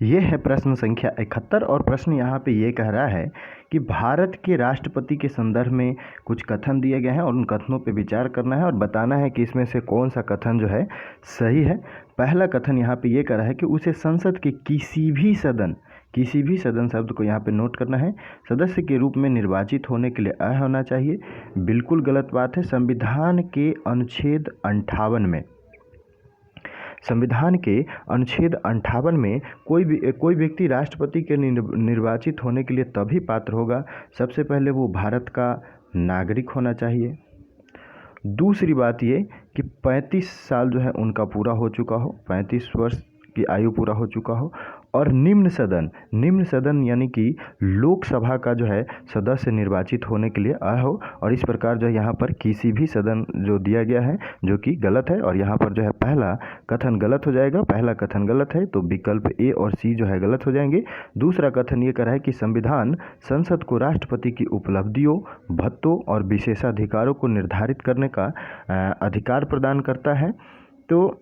ये है प्रश्न संख्या 71 और प्रश्न यहाँ पे ये कह रहा है कि भारत के राष्ट्रपति के संदर्भ में कुछ कथन दिए गए हैं और उन कथनों पे विचार करना है और बताना है कि इसमें से कौन सा कथन जो है सही है। पहला कथन यहाँ पे ये कह रहा है कि उसे संसद के किसी भी सदन शब्द को यहाँ पे नोट करना है, सदस्य के रूप में निर्वाचित होने के लिए अ होना चाहिए। बिल्कुल गलत बात है। संविधान के अनुच्छेद 58 में कोई व्यक्ति राष्ट्रपति के निर्वाचित होने के लिए तभी पात्र होगा, सबसे पहले वो भारत का नागरिक होना चाहिए। दूसरी बात ये कि 35 साल जो है उनका पूरा हो चुका हो, 35 वर्ष की आयु पूरा हो चुका हो और निम्न सदन यानी कि लोकसभा का जो है सदस्य निर्वाचित होने के लिए आया हो। और इस प्रकार जो है यहाँ पर किसी भी सदन जो दिया गया है जो कि गलत है और यहाँ पर जो है पहला कथन गलत हो जाएगा। पहला कथन गलत है तो विकल्प ए और सी जो है गलत हो जाएंगे। दूसरा कथन ये कर रहा है कि संविधान संसद को राष्ट्रपति की उपलब्धियों, भत्तों और विशेषाधिकारों को निर्धारित करने का अधिकार प्रदान करता है। तो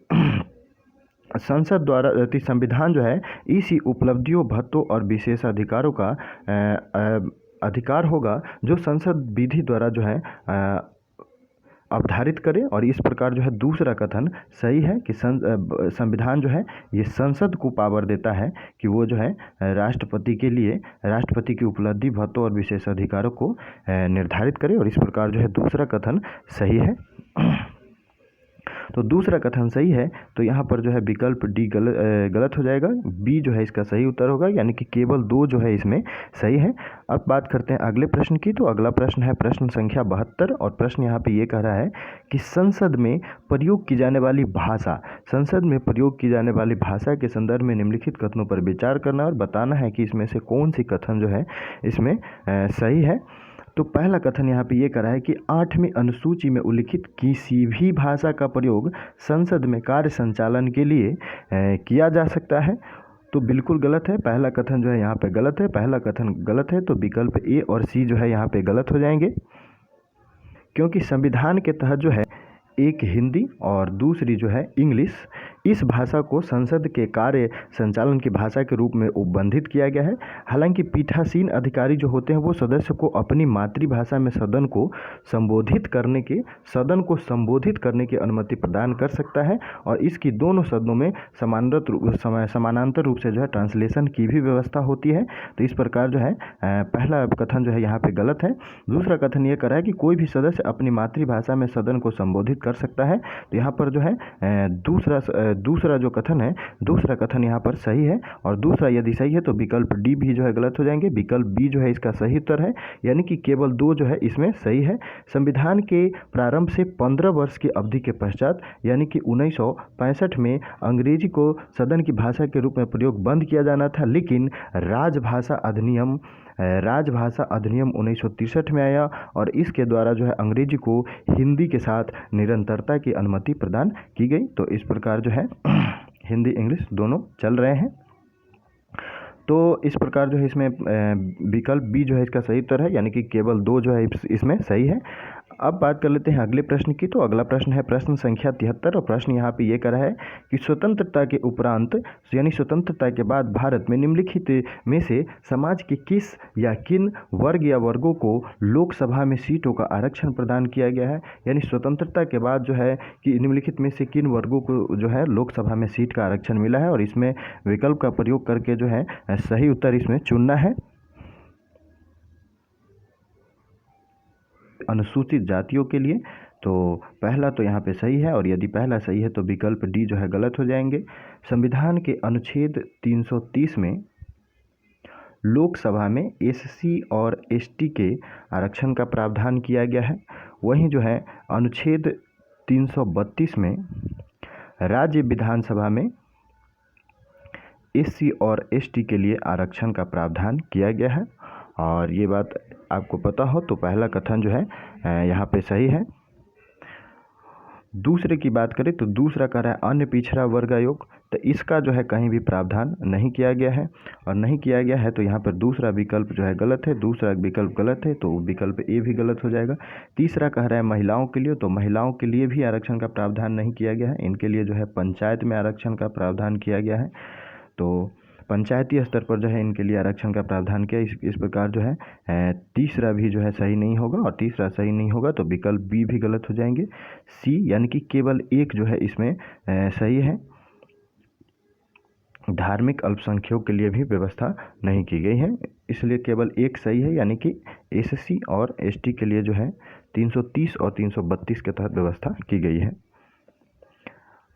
संसद द्वारा संविधान जो है इसी उपलब्धियों, भत्तों और विशेषाधिकारों का अधिकार होगा जो संसद विधि द्वारा जो है अवधारित करे। और इस प्रकार जो है दूसरा कथन सही है कि संविधान जो है ये संसद को पावर देता है कि वो जो है राष्ट्रपति की उपलब्धि, भत्तों और विशेषाधिकारों को निर्धारित करे। और इस प्रकार जो है दूसरा कथन सही है। तो दूसरा कथन सही है तो यहाँ पर जो है विकल्प डी गलत हो जाएगा। बी जो है इसका सही उत्तर होगा, यानी कि केवल 2 जो है इसमें सही है। अब बात करते हैं अगले प्रश्न की। तो अगला प्रश्न है प्रश्न संख्या 72 और प्रश्न यहाँ पे ये कह रहा है कि संसद में प्रयोग की जाने वाली भाषा के संदर्भ में निम्नलिखित कथनों पर विचार करना और बताना है कि इसमें से कौन सी कथन जो है इसमें सही है। तो पहला कथन यहाँ पे ये करा है कि 8वीं अनुसूची में उल्लिखित किसी भी भाषा का प्रयोग संसद में कार्य संचालन के लिए किया जा सकता है। तो बिल्कुल गलत है। पहला कथन जो है यहाँ पे गलत है। पहला कथन गलत है तो विकल्प ए और सी जो है यहाँ पे गलत हो जाएंगे, क्योंकि संविधान के तहत जो है एक हिंदी और दूसरी जो है इंग्लिश, इस भाषा को संसद के कार्य संचालन की भाषा के रूप में उपबंधित किया गया है। हालांकि पीठासीन अधिकारी जो होते हैं वो सदस्य को अपनी मातृभाषा में सदन को संबोधित करने की अनुमति प्रदान कर सकता है और इसकी दोनों सदनों में समानांतर रूप से जो है ट्रांसलेशन की भी व्यवस्था होती है। तो इस प्रकार जो है पहला कथन जो है यहाँ पे गलत है। दूसरा कथन ये कर रहा है कि कोई भी सदस्य अपनी मातृभाषा में सदन को संबोधित कर सकता है। तो यहाँ पर जो है दूसरा जो कथन है, दूसरा कथन यहाँ पर सही है। और दूसरा यदि सही है तो विकल्प डी भी जो है गलत हो जाएंगे। विकल्प बी जो है इसका सही उत्तर है, यानी कि केवल 2 जो है इसमें सही है। संविधान के प्रारंभ से 15 वर्ष की अवधि के पश्चात यानी कि 1965 में अंग्रेजी को सदन की भाषा के रूप में प्रयोग बंद किया जाना था, लेकिन राजभाषा अधिनियम 1963 में आया और इसके द्वारा जो है अंग्रेजी को हिंदी के साथ निरंतरता की अनुमति प्रदान की गई। तो इस प्रकार जो है हिंदी इंग्लिश दोनों चल रहे हैं। तो इस प्रकार जो है इसमें विकल्प बी जो है इसका सही उत्तर है, यानी कि केवल 2 जो है इसमें सही है। अब बात कर लेते हैं अगले प्रश्न की। तो अगला प्रश्न है प्रश्न संख्या 73 और प्रश्न यहाँ पे ये करा है कि स्वतंत्रता के उपरांत यानी स्वतंत्रता के बाद भारत में निम्नलिखित में से समाज के किस या किन वर्ग या वर्गों को लोकसभा में सीटों का आरक्षण प्रदान किया गया है। यानी स्वतंत्रता के बाद जो है कि निम्नलिखित में से किन वर्गों को जो है लोकसभा में सीट का आरक्षण मिला है और इसमें विकल्प का प्रयोग करके जो है सही उत्तर इसमें चुनना है। अनुसूचित जातियों के लिए तो पहला तो यहाँ पे सही है और यदि पहला सही है तो विकल्प डी जो है गलत हो जाएंगे। संविधान के अनुच्छेद 330 में लोकसभा में एससी और एसटी के आरक्षण का प्रावधान किया गया है। वहीं जो है अनुच्छेद 332 में राज्य विधानसभा में एससी और एसटी के लिए आरक्षण का प्रावधान किया गया है। और ये बात आपको पता हो तो पहला कथन जो है यहाँ पे सही है। दूसरे की बात करें तो दूसरा कह रहा है अन्य पिछड़ा वर्ग आयोग, तो इसका जो है कहीं भी प्रावधान नहीं किया गया है और नहीं किया गया है तो यहाँ पर दूसरा विकल्प जो है गलत है। दूसरा विकल्प गलत है तो विकल्प ए भी गलत हो जाएगा। तीसरा कह रहा है महिलाओं के लिए, तो महिलाओं के लिए भी आरक्षण का प्रावधान नहीं किया गया है। इनके लिए जो है पंचायत में आरक्षण का प्रावधान किया गया है। तो पंचायती स्तर पर जो है इनके लिए आरक्षण का प्रावधान किया। इस प्रकार जो है तीसरा भी जो है सही नहीं होगा, और तीसरा सही नहीं होगा तो विकल्प बी भी गलत हो जाएंगे। सी यानी कि केवल एक जो है इसमें सही है। धार्मिक अल्पसंख्यकों के लिए भी व्यवस्था नहीं की गई है, इसलिए केवल एक सही है, यानी कि एससी और एसटी के लिए जो है 330 और 332 के तहत व्यवस्था की गई है।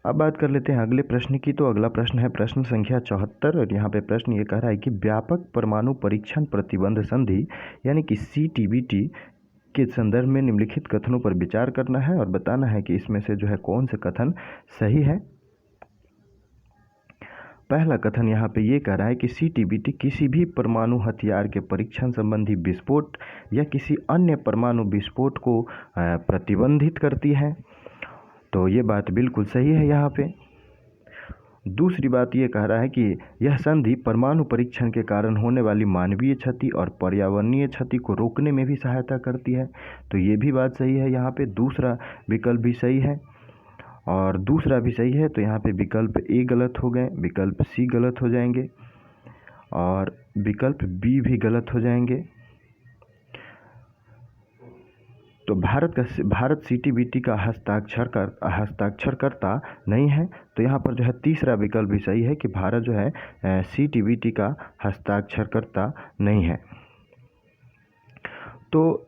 अब बात कर लेते हैं अगले प्रश्न की। तो अगला प्रश्न है प्रश्न संख्या 74, और यहाँ पे प्रश्न ये कह रहा है कि व्यापक परमाणु परीक्षण प्रतिबंध संधि यानी कि CTBT के संदर्भ में निम्नलिखित कथनों पर विचार करना है और बताना है कि इसमें से जो है कौन से कथन सही है। पहला कथन यहाँ पे ये कह रहा है कि CTBT किसी भी परमाणु हथियार के परीक्षण संबंधी विस्फोट या किसी अन्य परमाणु विस्फोट को प्रतिबंधित करती है, तो ये बात बिल्कुल सही है यहाँ पे। दूसरी बात ये कह रहा है कि यह संधि परमाणु परीक्षण के कारण होने वाली मानवीय क्षति और पर्यावरणीय क्षति को रोकने में भी सहायता करती है, तो ये भी बात सही है यहाँ पे। दूसरा विकल्प भी सही है और दूसरा भी सही है, तो यहाँ पे विकल्प ए गलत हो गए, विकल्प सी गलत हो जाएंगे और विकल्प बी भी गलत हो जाएंगे। तो भारत CTBT का हस्ताक्षरकर्ता नहीं है, तो यहाँ पर जो है तीसरा विकल्प भी सही है कि भारत जो है CTBT का हस्ताक्षरकर्ता नहीं है। तो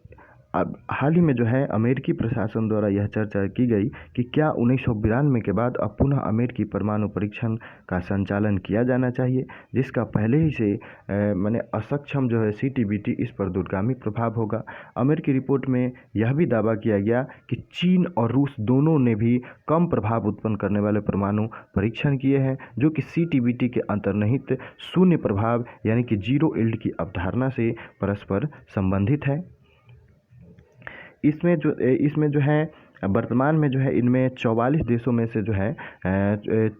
अब हाल ही में जो है अमेरिकी प्रशासन द्वारा यह चर्चा की गई कि क्या 1992 के बाद अब पुनः अमेरिकी परमाणु परीक्षण का संचालन किया जाना चाहिए, जिसका पहले ही से माने असक्षम जो है CTBT इस पर दूरगामी प्रभाव होगा। अमेरिकी रिपोर्ट में यह भी दावा किया गया कि चीन और रूस दोनों ने भी कम प्रभाव उत्पन्न करने वाले परमाणु परीक्षण किए हैं, जो कि CTBT के अंतर्निहित शून्य प्रभाव यानी कि जीरो यील्ड की अवधारणा से परस्पर संबंधित है। इसमें जो है वर्तमान में जो है इनमें 44 देशों में से जो है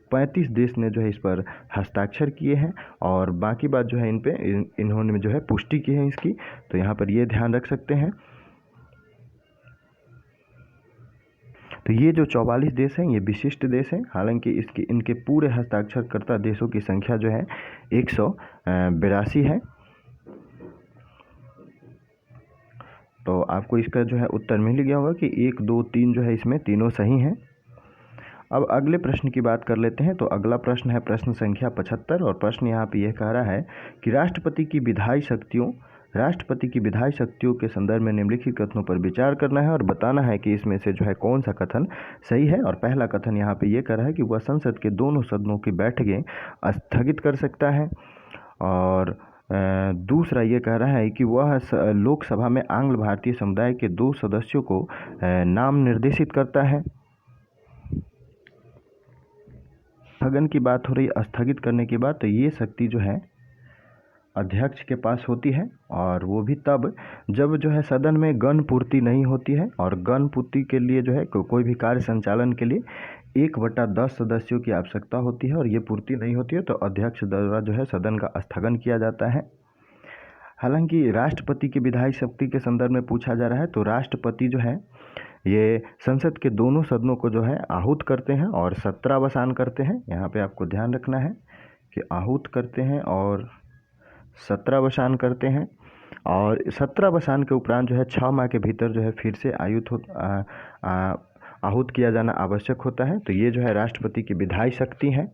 35 देश ने जो है इस पर हस्ताक्षर किए हैं और बाकी बात जो है इन्होंने जो है पुष्टि की है इसकी, तो यहाँ पर ये ध्यान रख सकते हैं। तो ये जो 44 देश हैं ये विशिष्ट देश हैं, हालांकि इनके पूरे हस्ताक्षरकर्ता देशों की संख्या जो है 182 है। तो आपको इसका जो है उत्तर मिल गया होगा कि 1, 2, 3 जो है इसमें तीनों सही हैं। अब अगले प्रश्न की बात कर लेते हैं। तो अगला प्रश्न है प्रश्न संख्या 75, और प्रश्न यहाँ पे यह कह रहा है कि राष्ट्रपति की विधायी शक्तियों के संदर्भ में निम्नलिखित कथनों पर विचार करना है और बताना है कि इसमें से जो है कौन सा कथन सही है। और पहला कथन यहाँ पे ये कह रहा है कि वह संसद के दोनों सदनों की बैठकें स्थगित कर सकता है, और दूसरा ये कह रहा है कि वह लोकसभा में आंग्ल भारतीय समुदाय के 2 सदस्यों को नाम निर्देशित करता है। स्थगन की बात हो रही है, स्थगित करने की बात, तो ये शक्ति जो है अध्यक्ष के पास होती है, और वो भी तब जब जो है सदन में गण पूर्ति नहीं होती है, और गण पूर्ति के लिए जो है कोई भी कार्य संचालन के लिए 1/10 सदस्यों की आवश्यकता होती है, और ये पूर्ति नहीं होती है तो अध्यक्ष द्वारा जो है सदन का स्थगन किया जाता है। हालांकि राष्ट्रपति की विधायी शक्ति के संदर्भ में पूछा जा रहा है, तो राष्ट्रपति जो है ये संसद के दोनों सदनों को जो है आहूत करते हैं और सत्रावसान करते हैं। यहाँ पे आपको ध्यान रखना है कि आहूत करते हैं और सत्रावसान करते हैं, और सत्रावसान के उपरांत जो है 6 माह के भीतर जो है फिर से आहूत किया जाना आवश्यक होता है। तो ये जो है राष्ट्रपति की विधायी शक्ति है।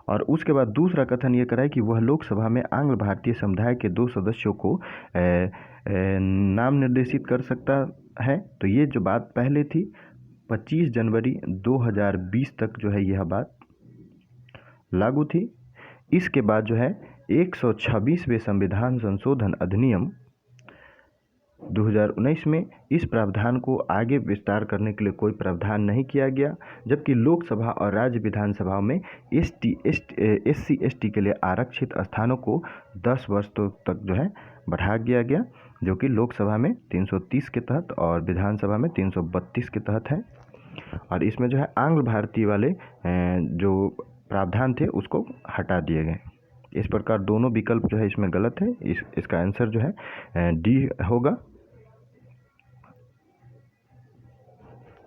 और उसके बाद दूसरा कथन ये कराए कि वह लोकसभा में आंग्ल भारतीय समुदाय के 2 सदस्यों को नाम निर्देशित कर सकता है। तो ये जो बात पहले थी 25 जनवरी 2020 तक जो है यह बात लागू थी। इसके बाद जो है 126वें संविधान संशोधन अधिनियम 2019 में इस प्रावधान को आगे विस्तार करने के लिए कोई प्रावधान नहीं किया गया, जबकि लोकसभा और राज्य विधानसभाओं में SC ST के लिए आरक्षित स्थानों को 10 वर्ष तक जो है बढ़ा दिया गया, जो कि लोकसभा में 330 के तहत और विधानसभा में 332 के तहत है। और इसमें जो है आंग्ल भारतीय वाले जो प्रावधान थे उसको हटा दिए गए। इस प्रकार दोनों विकल्प जो है इसमें गलत है। इसका आंसर जो है डी होगा।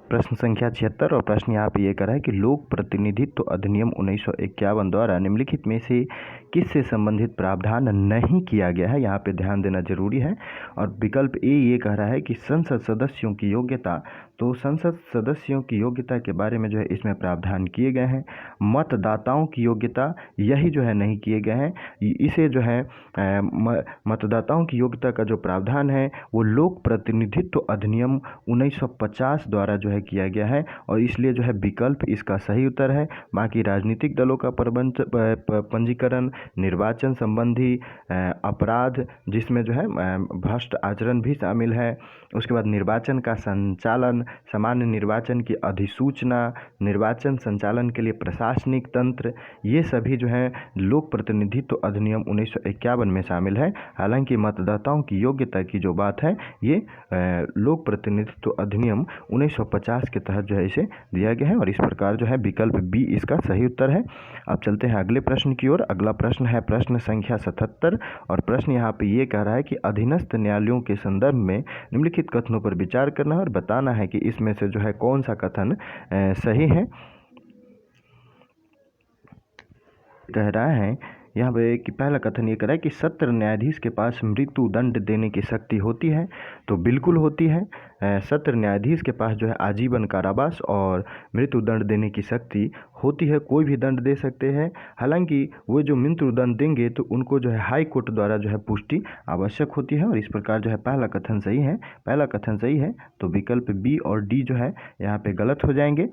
प्रश्न संख्या 76, और प्रश्न यहाँ पे ये कह रहा है कि लोक प्रतिनिधित्व अधिनियम 1951 द्वारा निम्नलिखित में से किससे संबंधित प्रावधान नहीं किया गया है, यहाँ पे ध्यान देना जरूरी है। और विकल्प ए ये कह रहा है कि संसद सदस्यों की योग्यता, तो संसद सदस्यों की योग्यता के बारे में जो है इसमें प्रावधान किए गए हैं। मतदाताओं की योग्यता, यही जो है नहीं किए गए हैं। इसे जो है मतदाताओं की योग्यता का जो प्रावधान है वो लोक प्रतिनिधित्व अधिनियम 1950 द्वारा जो है किया गया है, और इसलिए जो है विकल्प इसका सही उत्तर है। बाकी राजनीतिक दलों का प्रबंध पंजीकरण, निर्वाचन संबंधी अपराध जिसमें जो है भ्रष्ट आचरण भी शामिल है, उसके बाद निर्वाचन का संचालन, सामान्य निर्वाचन की अधिसूचना, निर्वाचन संचालन के लिए प्रशासनिक तंत्र, ये सभी जो है लोक प्रतिनिधित्व अधिनियम 1951 में शामिल है। हालांकि मतदाताओं की योग्यता की जो बात है ये लोक प्रतिनिधित्व अधिनियम 1950 के तहत जो है इसे दिया गया है, और इस प्रकार जो है विकल्प बी इसका सही उत्तर है। अब चलते हैं अगले प्रश्न की ओर। अगला प्रश्न है प्रश्न संख्या 77, और प्रश्न यहाँ पे ये कह रहा है कि अधीनस्थ न्यायालयों के संदर्भ में निम्नलिखित कथनों पर विचार करना है और बताना है कि इसमें से जो है कौन सा कथन सही है। कह रहा है यहाँ पे कि पहला कथन ये कह रहा है कि सत्र न्यायाधीश के पास मृत्यु दंड देने की शक्ति होती है, तो बिल्कुल होती है। सत्र न्यायाधीश के पास जो है आजीवन कारावास और मृत्यु दंड देने की शक्ति होती है, कोई भी दंड दे सकते हैं। हालांकि वो जो मृत्यु दंड देंगे तो उनको जो है हाई कोर्ट द्वारा जो है पुष्टि आवश्यक होती है, और इस प्रकार जो है पहला कथन सही है। पहला कथन सही है, तो विकल्प बी और डी जो है यहाँ पे गलत हो जाएंगे।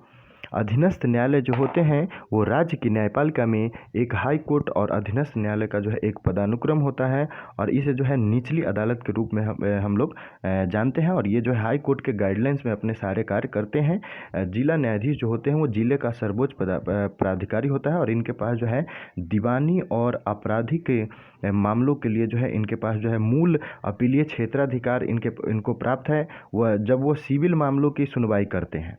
अधीनस्थ न्यायालय जो होते हैं वो राज्य की न्यायपालिका में एक हाई कोर्ट और अधीनस्थ न्यायालय का जो है एक पदानुक्रम होता है, और इसे जो है निचली अदालत के रूप में हम लोग जानते हैं, और ये जो है हाई कोर्ट के गाइडलाइंस में अपने सारे कार्य करते हैं। जिला न्यायाधीश जो होते हैं वो जिले का सर्वोच्च प्राधिकारी होता है, और इनके पास जो है दीवानी और आपराधिक मामलों के लिए जो है इनके पास जो है मूल अपीलीय क्षेत्राधिकार इनको प्राप्त है। वह जब वो सिविल मामलों की सुनवाई करते हैं,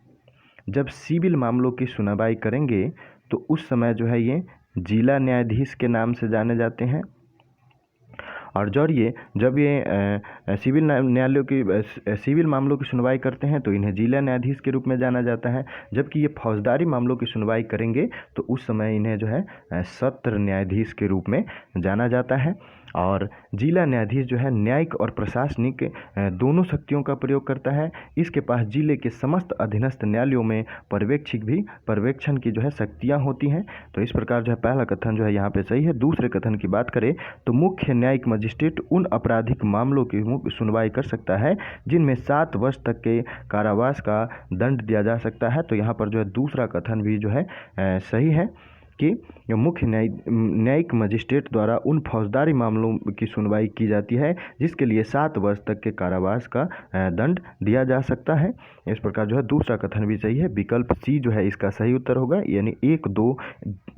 जब सिविल मामलों की सुनवाई करेंगे तो उस समय जो है ये जिला न्यायाधीश के नाम से जाने जाते हैं, और जब ये सिविल न्यायालयों की सिविल मामलों की सुनवाई करते हैं तो इन्हें जिला न्यायाधीश के रूप में जाना जाता है। जबकि ये फौजदारी मामलों की सुनवाई करेंगे तो उस समय इन्हें जो है सत्र न्यायाधीश के रूप में जाना जाता है। और जिला न्यायाधीश जो है न्यायिक और प्रशासनिक दोनों शक्तियों का प्रयोग करता है। इसके पास जिले के समस्त अधीनस्थ न्यायालयों में पर्यवेक्षण की जो है शक्तियाँ होती हैं। तो इस प्रकार जो है पहला कथन जो है यहाँ पे सही है। दूसरे कथन की बात करें तो मुख्य न्यायिक मजिस्ट्रेट उन आपराधिक मामलों की सुनवाई कर सकता है जिनमें 7 वर्ष तक के कारावास का दंड दिया जा सकता है। तो यहाँ पर जो है दूसरा कथन भी जो है सही है कि मुख्य न्यायिक मजिस्ट्रेट द्वारा उन फौजदारी मामलों की सुनवाई की जाती है जिसके लिए 7 वर्ष तक के कारावास का दंड दिया जा सकता है। इस प्रकार जो है दूसरा कथन भी सही है। विकल्प सी जो है इसका सही उत्तर होगा, यानी 1, 2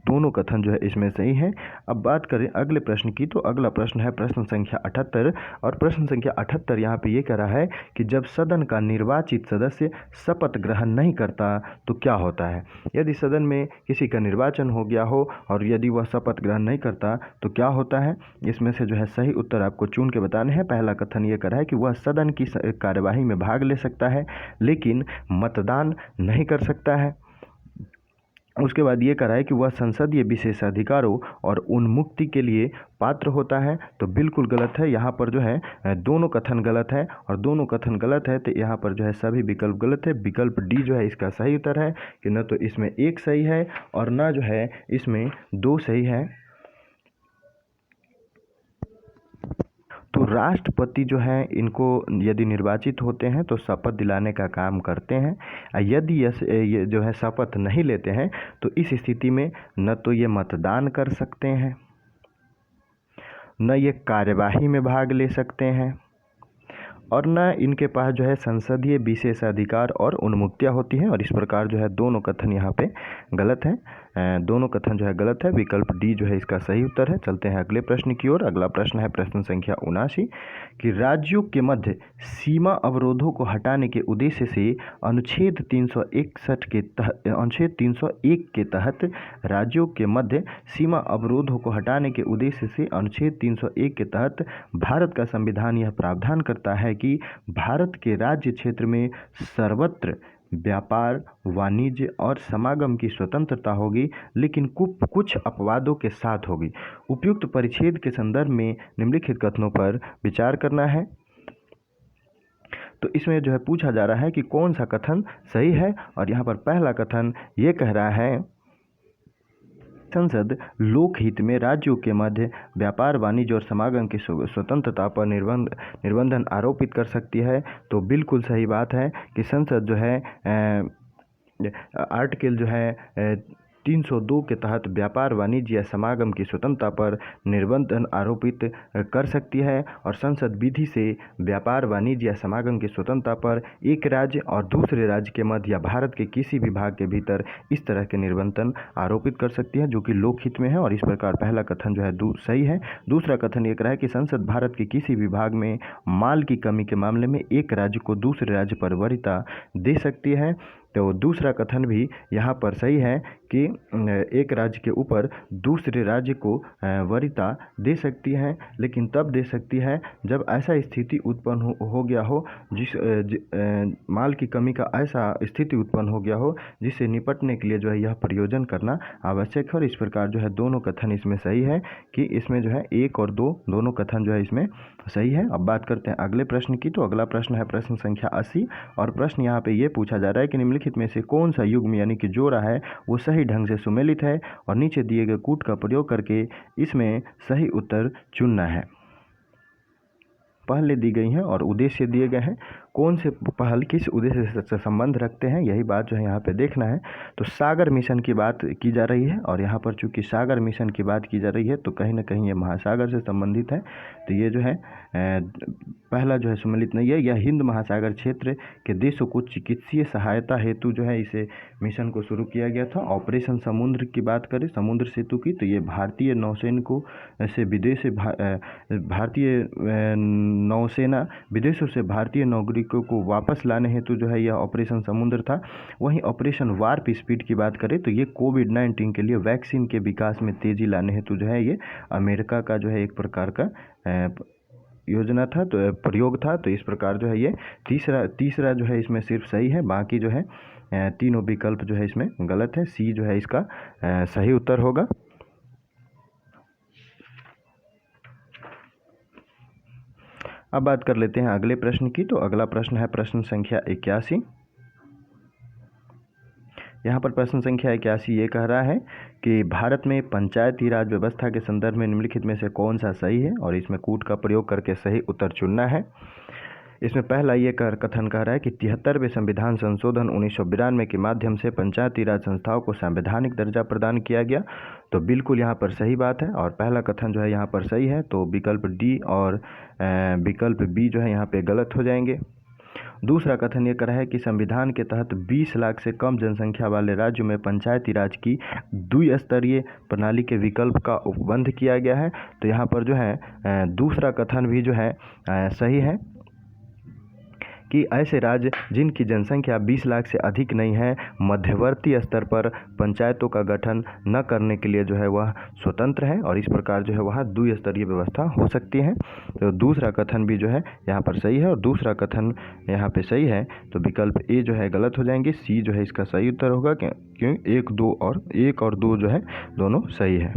दोनों कथन जो है इसमें सही है। अब बात करें अगले प्रश्न की, तो अगला प्रश्न है प्रश्न संख्या 78, और प्रश्न संख्या 78 यहाँ पे ये कह रहा है कि जब सदन का निर्वाचित सदस्य शपथ ग्रहण नहीं करता तो क्या होता है। यदि सदन में किसी का निर्वाचन हो गया हो और यदि वह शपथ ग्रहण नहीं करता तो क्या होता है, इसमें से जो है सही उत्तर आपको चुन के बताने हैं। पहला कथन ये कर रहा है कि वह सदन की कार्यवाही में भाग ले सकता है लेकिन मतदान नहीं कर सकता है। उसके बाद ये कह रहा है कि वह संसदीय विशेषाधिकारों और उन्मुक्ति के लिए पात्र होता है। तो बिल्कुल गलत है, यहाँ पर जो है दोनों कथन गलत है, और दोनों कथन गलत है तो यहाँ पर जो है सभी विकल्प गलत है। विकल्प डी जो है इसका सही उत्तर है कि न तो इसमें 1 सही है और न जो है इसमें 2 सही है। तो राष्ट्रपति जो है इनको यदि निर्वाचित होते हैं तो शपथ दिलाने का काम करते हैं। यदि ये जो है शपथ नहीं लेते हैं तो इस स्थिति में न तो ये मतदान कर सकते हैं, न ये कार्यवाही में भाग ले सकते हैं, और न इनके पास जो है संसदीय विशेषाधिकार और उन्मुक्तियाँ होती हैं। और इस प्रकार जो है दोनों कथन यहाँ पे गलत हैं, दोनों कथन जो है गलत है। विकल्प डी जो है इसका सही उत्तर है। चलते हैं अगले प्रश्न की ओर। अगला प्रश्न है प्रश्न संख्या 79 कि राज्यों के मध्य सीमा अवरोधों को हटाने के उद्देश्य से अनुच्छेद 301 के तहत राज्यों के मध्य सीमा अवरोधों को हटाने के उद्देश्य से अनुच्छेद 301 के तहत भारत का संविधान यह प्रावधान करता है कि भारत के राज्य क्षेत्र में सर्वत्र व्यापार, वाणिज्य और समागम की स्वतंत्रता होगी, लेकिन कुछ अपवादों के साथ होगी। उपयुक्त परिच्छेद के संदर्भ में निम्नलिखित कथनों पर विचार करना है। तो इसमें जो है पूछा जा रहा है कि कौन सा कथन सही है, और यहाँ पर पहला कथन ये कह रहा है, संसद लोकहित में राज्यों के मध्य व्यापार, वाणिज्य और समागम की स्वतंत्रता पर निर्बंधन आरोपित कर सकती है। तो बिल्कुल सही बात है कि संसद जो है आर्टिकल जो है 302 के तहत व्यापार, वाणिज्य या समागम की स्वतंत्रता पर निर्बंधन आरोपित कर सकती है, और संसद विधि से व्यापार, वाणिज्य या समागम की स्वतंत्रता पर एक राज्य और दूसरे राज्य के मध्य या भारत के किसी भी भाग के भीतर इस तरह के निर्बंधन आरोपित कर सकती है, जो कि लोकहित में है, और इस प्रकार पहला कथन जो है सही है। दूसरा कथन ये कह रहा है कि संसद भारत के किसी भी भाग में माल की कमी के मामले में एक राज्य को दूसरे राज्य पर वरीयता दे सकती है। तो दूसरा कथन भी यहाँ पर सही है कि एक राज्य के ऊपर दूसरे राज्य को वरीयता दे सकती है, लेकिन तब दे सकती है जब ऐसा स्थिति उत्पन्न हो गया हो, माल की कमी का ऐसा स्थिति उत्पन्न हो गया हो जिससे निपटने के लिए जो है यह प्रयोजन करना आवश्यक है। और इस प्रकार जो है दोनों कथन इसमें सही है कि इसमें जो है 1 और 2 दोनों कथन जो है इसमें सही है। अब बात करते हैं अगले प्रश्न की। तो अगला प्रश्न है प्रश्न संख्या 80, और प्रश्न यहाँ पे ये पूछा जा रहा है कि निम्नलिखित में से कौन सा युग्म यानी कि जोड़ा है वो सही ढंग से सुमेलित है, और नीचे दिए गए कूट का प्रयोग करके इसमें सही उत्तर चुनना है। पहले दी गई हैं और उद्देश्य दिए गए हैं, कौन से पहल किस उद्देश्य से संबंध रखते हैं, यही बात जो है यहाँ पे देखना है। तो सागर मिशन की बात की जा रही है, और यहाँ पर चूंकि सागर मिशन की बात की जा रही है तो कहीं ना कहीं ये महासागर से संबंधित है। तो ये जो है पहला जो है सम्मिलित नहीं है, यह हिंद महासागर क्षेत्र के देशों को चिकित्सीय सहायता हेतु जो है इसे मिशन को शुरू किया गया था। ऑपरेशन समुद्र की बात करें, समुद्र सेतु की, तो ये भारतीय नौसैनिकों से विदेश से भारतीय नौसेना विदेशों से भारतीय नागरिकों को वापस लाने हेतु जो है यह ऑपरेशन समुद्र था। वहीं ऑपरेशन वार्प स्पीड की बात करें तो ये कोविड-19 के लिए वैक्सीन के विकास में तेज़ी लाने हेतु जो है ये अमेरिका का जो है एक प्रकार का योजना था, तो प्रयोग था। तो इस प्रकार जो है ये तीसरा जो है इसमें सिर्फ सही है, बाकी जो है तीनों विकल्प जो है इसमें गलत है। सी जो है इसका सही उत्तर होगा। अब बात कर लेते हैं अगले प्रश्न की। तो अगला प्रश्न है प्रश्न संख्या 81। यहाँ पर प्रश्न संख्या 81 ये कह रहा है कि भारत में पंचायती राज व्यवस्था के संदर्भ में निम्नलिखित में से कौन सा सही है, और इसमें कूट का प्रयोग करके सही उत्तर चुनना है। इसमें पहला ये कथन कह रहा है कि 73वें संविधान संशोधन 1992 के माध्यम से पंचायती राज संस्थाओं को संवैधानिक दर्जा प्रदान किया गया। तो बिल्कुल यहाँ पर सही बात है, और पहला कथन जो है यहाँ पर सही है। तो विकल्प डी और विकल्प बी जो है यहाँ पे गलत हो जाएंगे। दूसरा कथन ये कर रहा है कि संविधान के तहत 20 लाख से कम जनसंख्या वाले राज्यों में पंचायती राज की द्विस्तरीय प्रणाली के विकल्प का उपबंध किया गया है। तो यहाँ पर जो है दूसरा कथन भी जो है सही है कि ऐसे राज्य जिनकी जनसंख्या 20 लाख से अधिक नहीं है, मध्यवर्ती स्तर पर पंचायतों का गठन न करने के लिए जो है वह स्वतंत्र है, और इस प्रकार जो है वह द्विस्तरीय व्यवस्था हो सकती है। तो दूसरा कथन भी जो है यहाँ पर सही है, और दूसरा कथन यहाँ पे सही है। तो विकल्प ए जो है गलत हो जाएंगे। सी जो है इसका सही उत्तर होगा, क्यों 1 और 2 जो है दोनों सही है।